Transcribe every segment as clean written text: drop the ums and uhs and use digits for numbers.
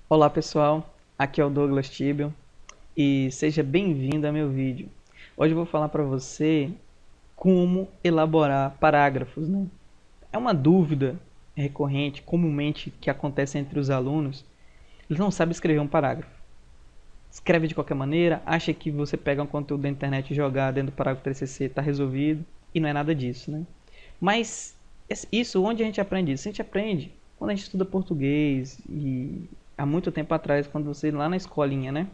Olá pessoal, aqui é o Douglas Tibel e seja bem-vindo ao meu vídeo. Hoje eu vou falar para você como elaborar parágrafos, né? É uma dúvida recorrente, comumente que acontece entre os alunos. Eles não sabem escrever um parágrafo. Escreve de qualquer maneira, acha que você pega um conteúdo da internet e jogar dentro do parágrafo 3CC, está resolvido, e não é nada disso, né? Mas isso, onde a gente aprende isso? A gente aprende quando a gente estuda português e há muito tempo atrás, quando você lá na escolinha, né?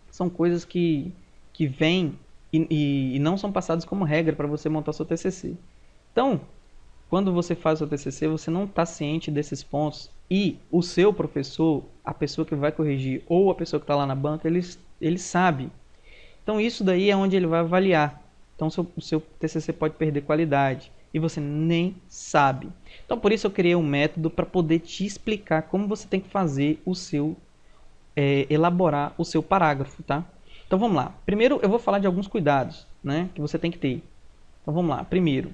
São coisas que vêm e não são passadas como regra para você montar seu TCC. Então, quando você faz o seu TCC, você não está ciente desses pontos e o seu professor, a pessoa que vai corrigir ou a pessoa que está lá na banca, ele sabe. Então, isso daí é onde ele vai avaliar. Então, o seu TCC pode perder qualidade e você nem sabe. Então, por isso eu criei um método para poder te explicar como você tem que fazer o seu elaborar o seu parágrafo, tá? Então vamos lá. Primeiro eu vou falar de alguns cuidados, né, que você tem que ter. Então vamos lá. Primeiro,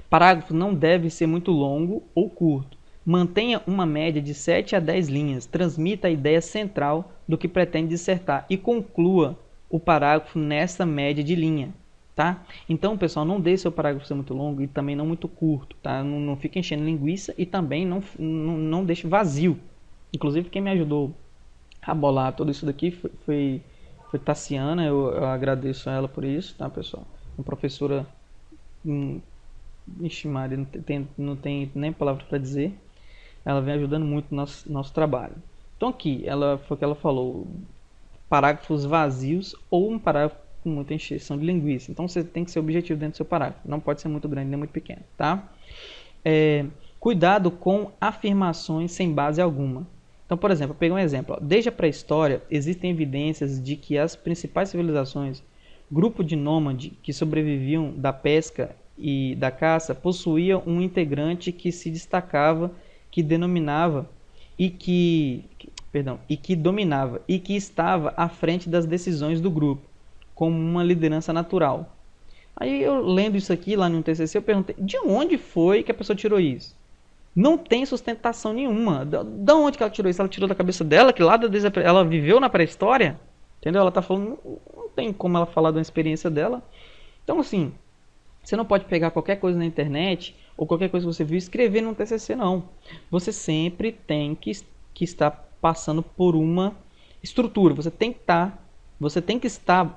parágrafo não deve ser muito longo ou curto. Mantenha uma média de 7 a 10 linhas. Transmita a ideia central do que pretende dissertar e conclua o parágrafo nessa média de linha, tá? Então, pessoal, não deixe seu parágrafo ser muito longo e também não muito curto, tá? Não fique enchendo linguiça e também não deixe vazio. Inclusive, quem me ajudou a bolar tudo isso daqui foi Tassiana, eu agradeço a ela por isso, tá, pessoal? Uma professora, ixi, Maria, não tem nem palavra para dizer. Ela vem ajudando muito no nosso trabalho. Então aqui, foi o que ela falou, parágrafos vazios ou um parágrafo com muita encheção de linguiça. Então você tem que ser objetivo dentro do seu parágrafo, não pode ser muito grande nem muito pequeno, tá? Cuidado com afirmações sem base alguma. Então, por exemplo, eu peguei um exemplo. Desde a pré-história, existem evidências de que as principais civilizações, grupo de nômades que sobreviviam da pesca e da caça, possuíam um integrante que se destacava, que denominava e que dominava e que estava à frente das decisões do grupo, como uma liderança natural. Aí eu lendo isso aqui lá no TCC, eu perguntei, de onde foi que a pessoa tirou isso? Não tem sustentação nenhuma. Da onde que ela tirou isso? Ela tirou da cabeça dela, que lá ela viveu na pré-história? Entendeu? Ela tá falando, não tem como ela falar da experiência dela. Então, assim, você não pode pegar qualquer coisa na internet ou qualquer coisa que você viu e escrever num TCC, não. Você sempre tem que estar passando por uma estrutura. Você tem que estar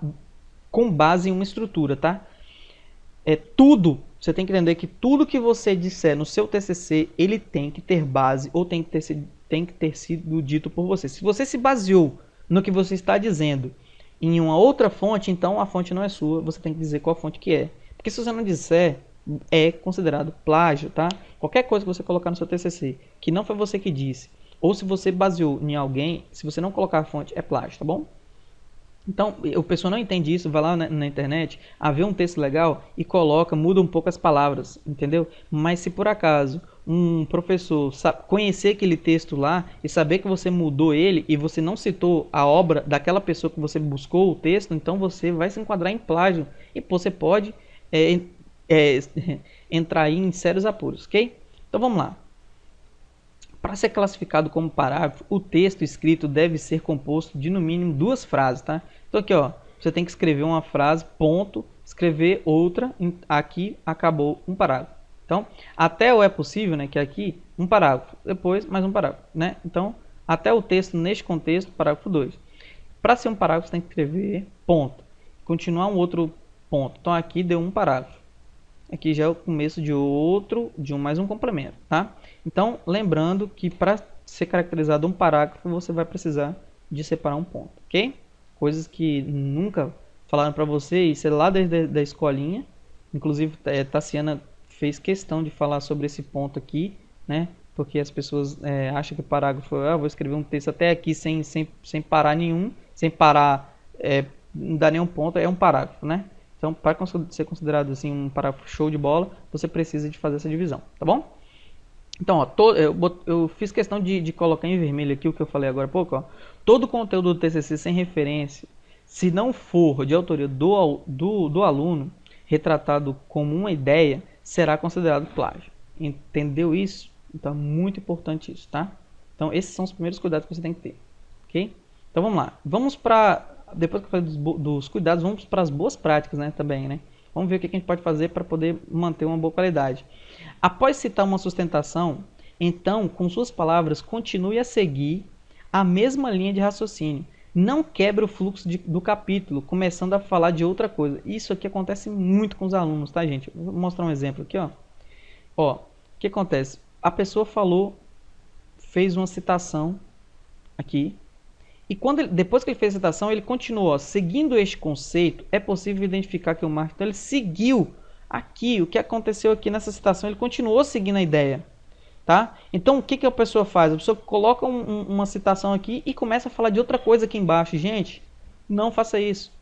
com base em uma estrutura, tá? Você tem que entender que tudo que você disser no seu TCC, ele tem que ter base ou tem que ter sido dito por você. Se você se baseou no que você está dizendo em uma outra fonte, então a fonte não é sua, você tem que dizer qual fonte que é. Porque se você não disser, é considerado plágio, tá? Qualquer coisa que você colocar no seu TCC, que não foi você que disse, ou se você baseou em alguém, se você não colocar a fonte, é plágio, tá bom? Então, o pessoal não entende isso, vai lá na internet, vê um texto legal e coloca, muda um pouco as palavras, entendeu? Mas se por acaso um professor conhecer aquele texto lá e saber que você mudou ele e você não citou a obra daquela pessoa que você buscou o texto, então você vai se enquadrar em plágio e você pode é, entrar aí em sérios apuros, ok? Então vamos lá. Para ser classificado como parágrafo, o texto escrito deve ser composto de no mínimo 2 frases, tá? Então aqui, ó, você tem que escrever uma frase, ponto, escrever outra, aqui acabou um parágrafo. Então, até o é possível, né, que é aqui um parágrafo, depois mais um parágrafo, né? Então, até o texto neste contexto, parágrafo 2. Para ser um parágrafo, você tem que escrever ponto, continuar um outro ponto. Então, aqui deu um parágrafo. Aqui já é o começo de mais um complemento, tá? Então, lembrando que para ser caracterizado um parágrafo, você vai precisar de separar um ponto, ok? Coisas que nunca falaram para você, isso é lá desde a escolinha. Inclusive, Tassiana fez questão de falar sobre esse ponto aqui, né? Porque as pessoas acham que o parágrafo, vou escrever um texto até aqui sem parar nenhum, sem parar, não dá nenhum ponto, é um parágrafo, né? Então, para ser considerado assim um parágrafo show de bola, você precisa de fazer essa divisão, tá bom? Então, ó, eu fiz questão de colocar em vermelho aqui o que eu falei agora há pouco. Ó. Todo o conteúdo do TCC sem referência, se não for de autoria do aluno, retratado como uma ideia, será considerado plágio. Entendeu isso? Então, é muito importante isso, tá? Então, esses são os primeiros cuidados que você tem que ter. Ok? Então, vamos lá. Vamos para... Depois que eu falei dos cuidados, vamos para as boas práticas, né? Também, né? Vamos ver o que a gente pode fazer para poder manter uma boa qualidade. Após citar uma sustentação, então, com suas palavras, continue a seguir a mesma linha de raciocínio. Não quebre o fluxo do capítulo, começando a falar de outra coisa. Isso aqui acontece muito com os alunos, tá, gente? Vou mostrar um exemplo aqui, ó. Ó, o que acontece? A pessoa falou, fez uma citação aqui. E depois que ele fez a citação, ele continuou. Ó, seguindo este conceito, é possível identificar que o Mark, então, ele seguiu aqui, o que aconteceu aqui nessa citação, ele continuou seguindo a ideia. Tá? Então, o que a pessoa faz? A pessoa coloca uma citação aqui e começa a falar de outra coisa aqui embaixo. Gente, não faça isso.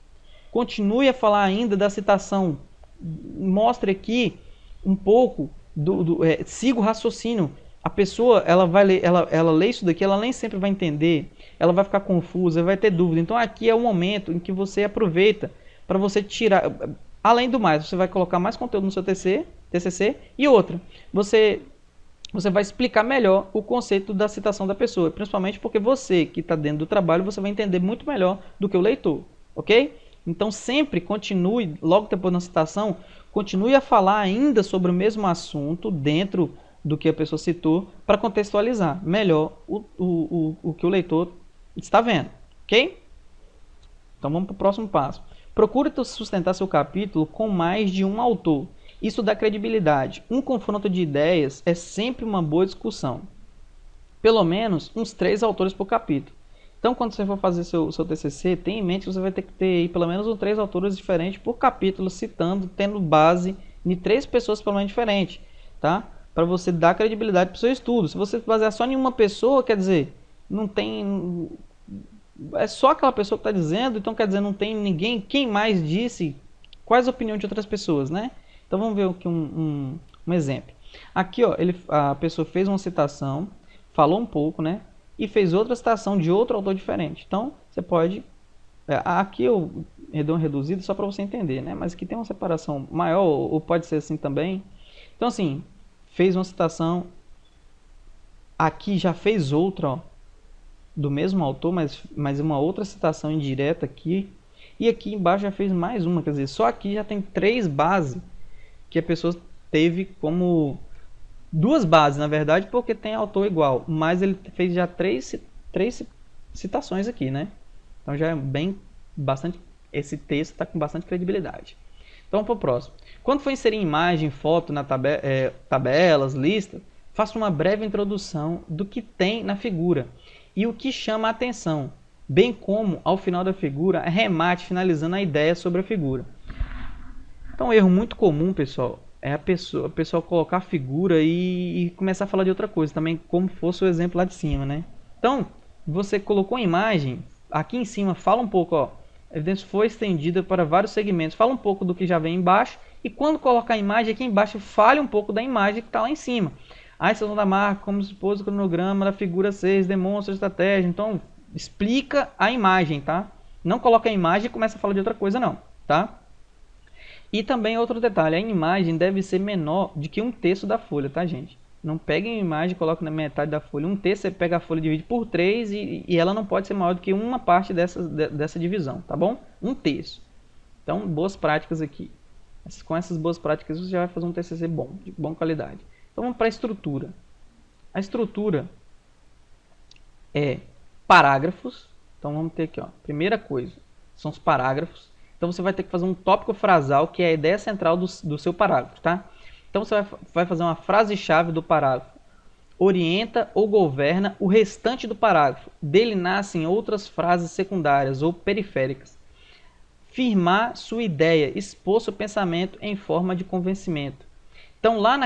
Continue a falar ainda da citação. Mostre aqui um pouco, siga o raciocínio. A pessoa, ela vai ler, ela lê isso daqui, ela nem sempre vai entender. Ela vai ficar confusa, vai ter dúvida. Então, aqui é o momento em que você aproveita para você tirar... Além do mais, você vai colocar mais conteúdo no seu TCC. E outra, você vai explicar melhor o conceito da citação da pessoa, principalmente porque você que está dentro do trabalho, você vai entender muito melhor do que o leitor, ok? Então sempre continue, logo depois da citação, continue a falar ainda sobre o mesmo assunto dentro do que a pessoa citou, para contextualizar melhor o que o leitor está vendo, ok? Então vamos para o próximo passo. Procure sustentar seu capítulo com mais de um autor. Isso dá credibilidade. Um confronto de ideias é sempre uma boa discussão. Pelo menos uns 3 autores por capítulo. Então, quando você for fazer seu TCC, tenha em mente que você vai ter que ter aí, pelo menos uns 3 autores diferentes por capítulo, citando, tendo base em 3 pessoas pelo menos diferentes, tá? Para você dar credibilidade para o seu estudo. Se você basear só em uma pessoa, quer dizer, não tem... É só aquela pessoa que está dizendo, então quer dizer, não tem ninguém... Quem mais disse? Quais a opinião de outras pessoas, né? Então vamos ver aqui um exemplo. Aqui, ó, a pessoa fez uma citação, falou um pouco, né? E fez outra citação de outro autor diferente. Então, você pode... aqui eu dei uma reduzida só para você entender, né? Mas aqui tem uma separação maior, ou pode ser assim também. Então, assim, fez uma citação. Aqui já fez outra, ó, do mesmo autor, mas uma outra citação indireta aqui. E aqui embaixo já fez mais uma, quer dizer, só aqui já tem 3 bases que a pessoa teve como... 2 bases, na verdade, porque tem autor igual, mas ele fez já 3 citações aqui, né? Então já é bastante... Esse texto está com bastante credibilidade. Então, para o próximo. Quando for inserir imagem, foto na tabelas, listas, faça uma breve introdução do que tem na figura e o que chama a atenção, bem como, ao final da figura, remate finalizando a ideia sobre a figura. Então, um erro muito comum, pessoal, é a pessoa colocar a figura e começar a falar de outra coisa, também como fosse o exemplo lá de cima, né? Então, você colocou a imagem, aqui em cima, fala um pouco, ó, a evidência foi estendida para vários segmentos, fala um pouco do que já vem embaixo, e quando colocar a imagem aqui embaixo, fale um pouco da imagem que está lá em cima. A extensão da marca, como se pôs o cronograma da figura 6, demonstra a estratégia. Então, explica a imagem, tá? Não coloca a imagem e começa a falar de outra coisa, não, tá? E também outro detalhe, a imagem deve ser menor do que um terço da folha, tá, gente? Não pegue a imagem e coloque na metade da folha. Um terço, você pega a folha e divide por 3 e ela não pode ser maior do que uma parte dessa divisão, tá bom? Um terço. Então, boas práticas aqui. Com essas boas práticas, você já vai fazer um TCC bom, de boa qualidade. Então, vamos para a estrutura. A estrutura é parágrafos. Então, vamos ter aqui, ó, primeira coisa, são os parágrafos. Então, você vai ter que fazer um tópico frasal, que é a ideia central do seu parágrafo, tá? Então, você vai fazer uma frase-chave do parágrafo. Orienta ou governa o restante do parágrafo. Dele nascem outras frases secundárias ou periféricas. Firmar sua ideia, expor seu pensamento em forma de convencimento. Então, lá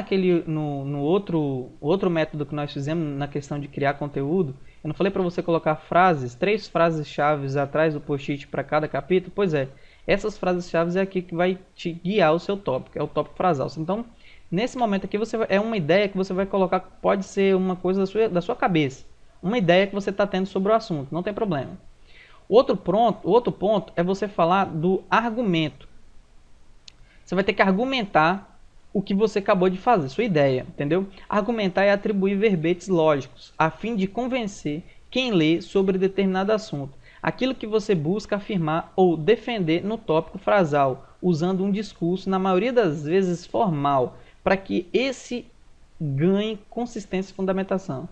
no outro método que nós fizemos, na questão de criar conteúdo, eu não falei para você colocar frases, 3 frases-chave atrás do post-it para cada capítulo? Pois é, essas frases-chave é aqui que vai te guiar o seu tópico, é o tópico frasal. Então, nesse momento aqui, é uma ideia que você vai colocar, pode ser uma coisa da sua cabeça, uma ideia que você está tendo sobre o assunto, não tem problema. O outro ponto é você falar do argumento. Você vai ter que argumentar o que você acabou de fazer, sua ideia, entendeu? Argumentar é atribuir verbetes lógicos, a fim de convencer quem lê sobre determinado assunto. Aquilo que você busca afirmar ou defender no tópico frasal, usando um discurso, na maioria das vezes formal, para que esse ganhe consistência e fundamentação.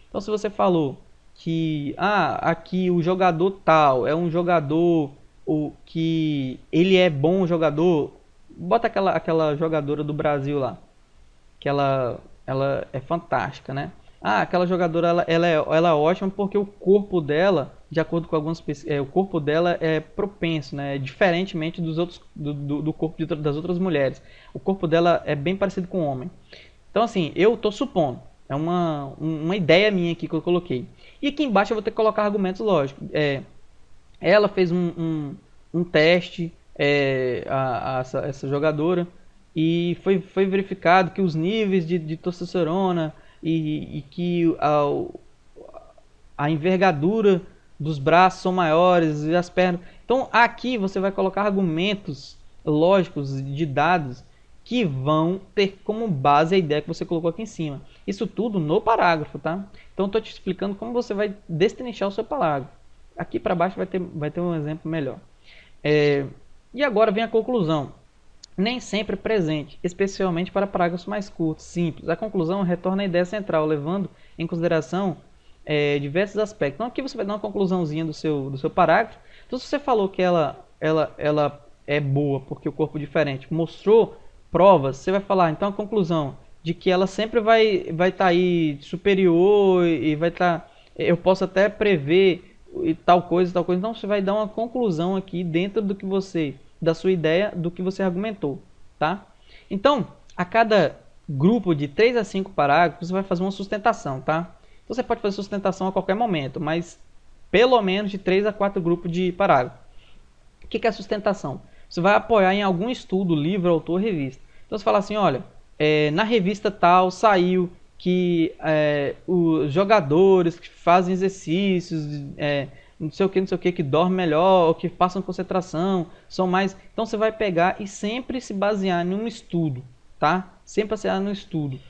Então, se você falou que aqui o jogador tal é um jogador que ele é bom jogador, bota aquela jogadora do Brasil lá, que ela é fantástica, né? Aquela jogadora ela é ótima porque o corpo dela, de acordo com algumas pesquisas, o corpo dela é propenso, né? Diferentemente dos outros do corpo das outras mulheres. O corpo dela é bem parecido com o homem. Então, assim, eu estou supondo. É uma ideia minha aqui que eu coloquei. E aqui embaixo eu vou ter que colocar argumentos lógicos. Ela fez um teste, essa jogadora, e foi verificado que os níveis de testosterona e que a envergadura dos braços são maiores e as pernas. Então, aqui você vai colocar argumentos lógicos de dados que vão ter como base a ideia que você colocou aqui em cima. Isso tudo no parágrafo, tá? Então, estou te explicando como você vai destrinchar o seu parágrafo. Aqui para baixo vai ter um exemplo melhor. E agora vem a conclusão. Nem sempre presente, especialmente para parágrafos mais curtos, simples. A conclusão retorna à ideia central, levando em consideração diversos aspectos. Então, aqui você vai dar uma conclusãozinha do seu parágrafo. Então, se você falou que ela é boa porque o corpo é diferente, mostrou provas, você vai falar, então, a conclusão de que ela sempre vai estar aí superior e vai estar... eu posso até prever e tal coisa. Então, você vai dar uma conclusão aqui dentro do que da sua ideia, do que você argumentou, tá? Então, a cada grupo de 3 a 5 parágrafos, você vai fazer uma sustentação, tá? Então, você pode fazer sustentação a qualquer momento, mas pelo menos de 3 a 4 grupos de parágrafo. O que é a sustentação? Você vai apoiar em algum estudo, livro, autor, revista. Então, você fala assim, olha, na revista tal saiu que os jogadores que fazem exercícios, não sei o que dormem melhor, ou que passam concentração, são mais... Então, você vai pegar e sempre se basear em um estudo, tá? Sempre basear no estudo.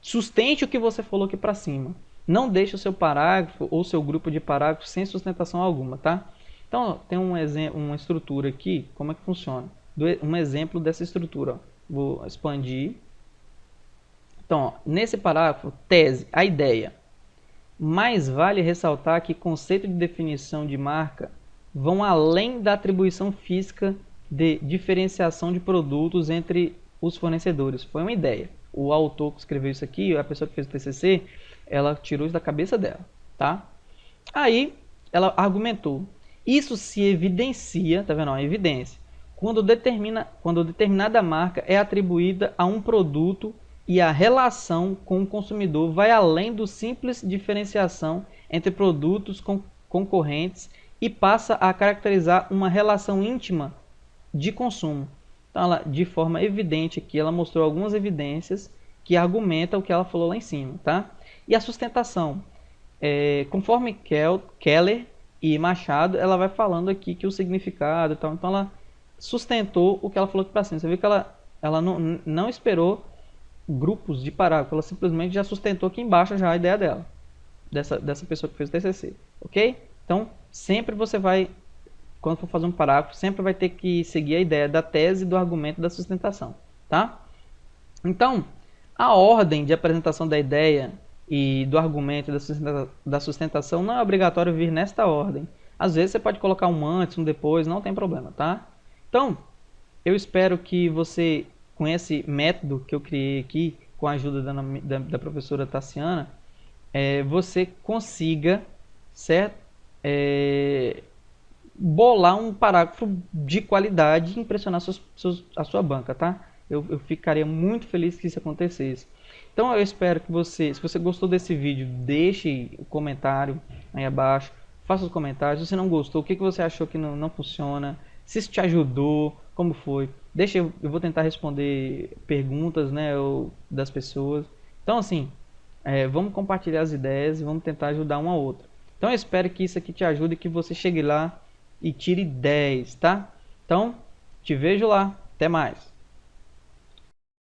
Sustente o que você falou aqui para cima. Não deixe o seu parágrafo ou seu grupo de parágrafos sem sustentação alguma, tá? Então, tem uma estrutura aqui, como é que funciona? Um exemplo dessa estrutura, ó. Vou expandir. Então, ó, nesse parágrafo, tese, a ideia. Mais vale ressaltar que conceito de definição de marca vão além da atribuição física de diferenciação de produtos entre os fornecedores. Foi uma ideia. O autor que escreveu isso aqui, a pessoa que fez o TCC, ela tirou isso da cabeça dela, tá? Aí, ela argumentou. Isso se evidencia, tá vendo? É evidência. Quando determinada marca é atribuída a um produto e a relação com o consumidor vai além do simples diferenciação entre produtos concorrentes e passa a caracterizar uma relação íntima de consumo. Então, ela, de forma evidente aqui, ela mostrou algumas evidências que argumentam o que ela falou lá em cima, tá? E a sustentação, conforme Keller e Machado, ela vai falando aqui que o significado e tal, então ela sustentou o que ela falou aqui para cima. Você viu que ela não esperou grupos de parágrafo, ela simplesmente já sustentou aqui embaixo já a ideia dela, dessa pessoa que fez o TCC, ok? Então, sempre você vai, quando for fazer um parágrafo, sempre vai ter que seguir a ideia da tese, do argumento, da sustentação, tá? Então, a ordem de apresentação da ideia e do argumento da sustentação não é obrigatório vir nesta ordem. Às vezes você pode colocar um antes, um depois, não tem problema, tá? Então, eu espero que você, com esse método que eu criei aqui, com a ajuda da professora Tassiana, você consiga, certo? Bolar um parágrafo de qualidade e impressionar a sua banca, tá? Eu ficaria muito feliz que isso acontecesse. Então eu espero que você, se você gostou desse vídeo, deixe o comentário aí abaixo, faça os comentários. Se você não gostou, o que você achou que não funciona, se isso te ajudou, como foi. Deixa, eu vou tentar responder perguntas, né, das pessoas. Então assim, vamos compartilhar as ideias e vamos tentar ajudar um ao outro. Então eu espero que isso aqui te ajude e que você chegue lá e tire 10, tá? Então, te vejo lá. Até mais.